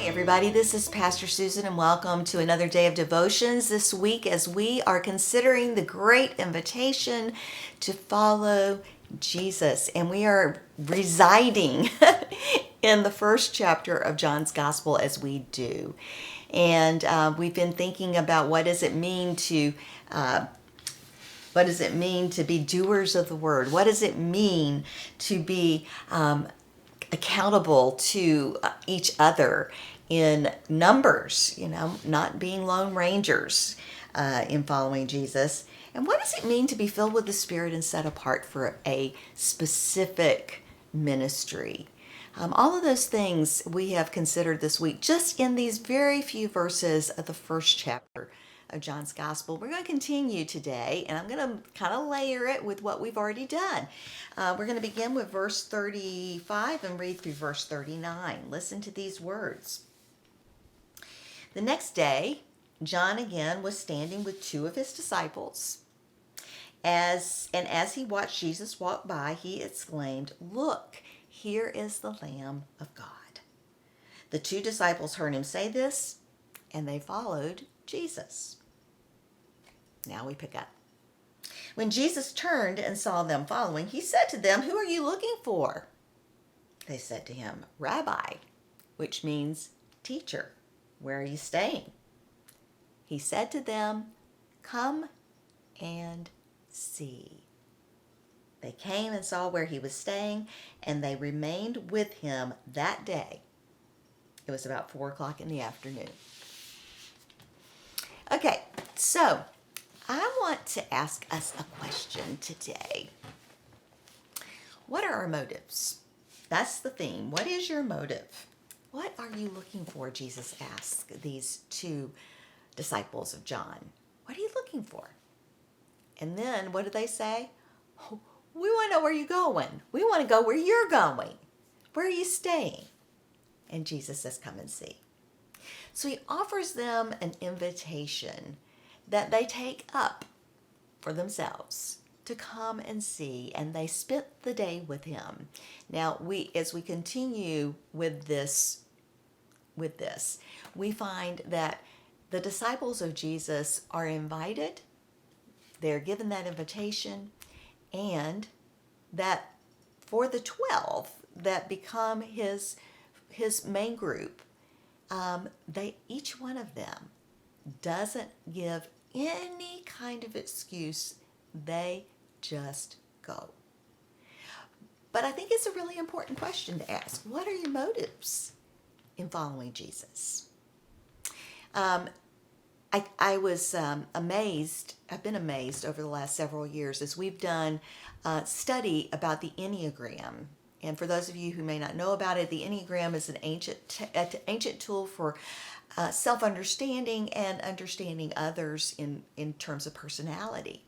Everybody, this is Pastor Susan, and welcome to another day of devotions this week as we are considering the great invitation to follow Jesus. And we are residing in the first chapter of John's Gospel as we do. And we've been thinking about what does it mean to be doers of the word? What does it mean to be accountable to each other in numbers, not being lone rangers in following Jesus? And what does it mean to be filled with the Spirit and set apart for a specific ministry? All of those things we have considered this week just in these very few verses of the first chapter of John's Gospel. We're going to continue today, and I'm going to kind of layer it with what we've already done. We're going to begin with verse 35 and read through verse 39. Listen to these words. The next day, John again was standing with two of his disciples. As he watched Jesus walk by, he exclaimed, "Look, here is the Lamb of God." The two disciples heard him say this, and they followed Jesus. Now we pick up. When Jesus turned and saw them following, he said to them, "Who are you looking for?" They said to him, "Rabbi," which means teacher. "Where are you staying?" He said to them, "Come and see." They came and saw where he was staying, and they remained with him that day. It was about 4 o'clock in the afternoon. Okay, so I want to ask us a question today. What are our motives? That's the theme. What is your motive? What are you looking for? Jesus asked these two disciples of John. What are you looking for? And then what do they say? "Oh, we want to know where you're going. We want to go where you're going. Where are you staying?" And Jesus says, "Come and see." So he offers them an invitation that they take up for themselves to come and see, and they spent the day with him. Now, as we continue with this, we find that the disciples of Jesus are invited, they're given that invitation, and that for the 12 that become his main group, each one of them doesn't give any kind of excuse. They just go. But I think it's a really important question to ask. What are your motives in following Jesus? I was amazed. I've been amazed over the last several years as we've done study about the Enneagram. And for those of you who may not know about it, the Enneagram is an ancient tool for self-understanding and understanding others in terms of personality.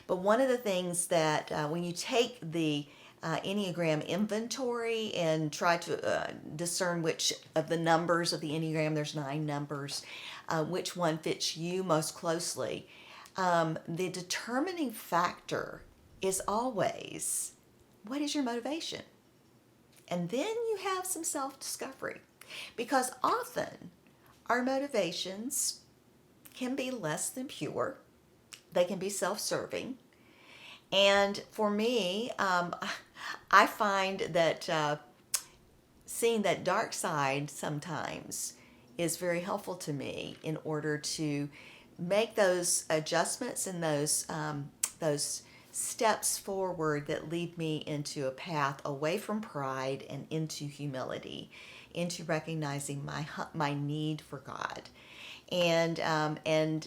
But one of the things that when you take the Enneagram inventory and try to discern which of the numbers of the Enneagram, there's 9 numbers, which one fits you most closely, the determining factor is always, what is your motivation? And then you have some self-discovery, because often our motivations can be less than pure. They can be self-serving. And for me, I find that seeing that dark side sometimes is very helpful to me in order to make those adjustments and those steps forward that lead me into a path away from pride and into humility, into recognizing my need for God. And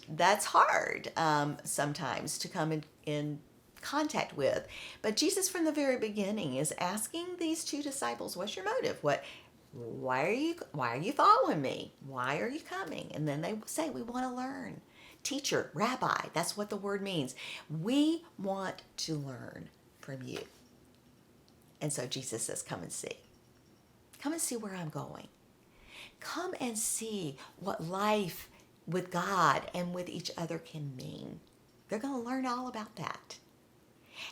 that's hard sometimes to come in contact with. But Jesus from the very beginning is asking these two disciples, what's your motive? Why are you following me? Why are you coming? And then they say, we want to learn. Teacher, rabbi, that's what the word means. We want to learn from you. And so Jesus says, come and see. Come and see where I'm going. Come and see what life with God and with each other can mean. They're going to learn all about that.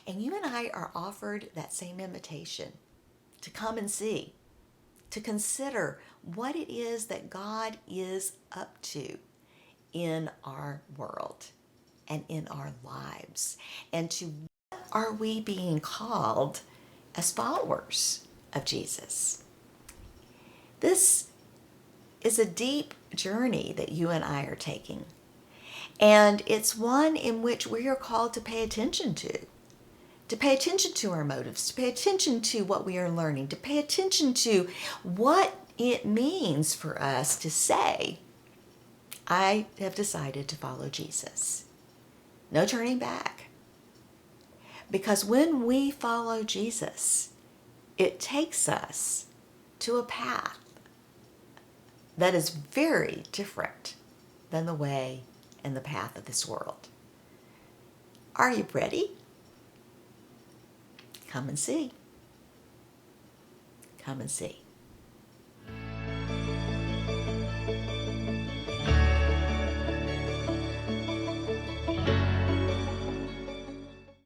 And you and I are offered that same invitation to come and see, to consider what it is that God is up to in our world and in our lives, and to what are we being called as followers of Jesus. This is a deep journey that you and I are taking, and it's one in which we are called to pay attention to pay attention to our motives, to pay attention to what we are learning, to pay attention to what it means for us to say, I have decided to follow Jesus. No turning back. Because when we follow Jesus, it takes us to a path that is very different than the way and the path of this world. Are you ready? Come and see. Come and see.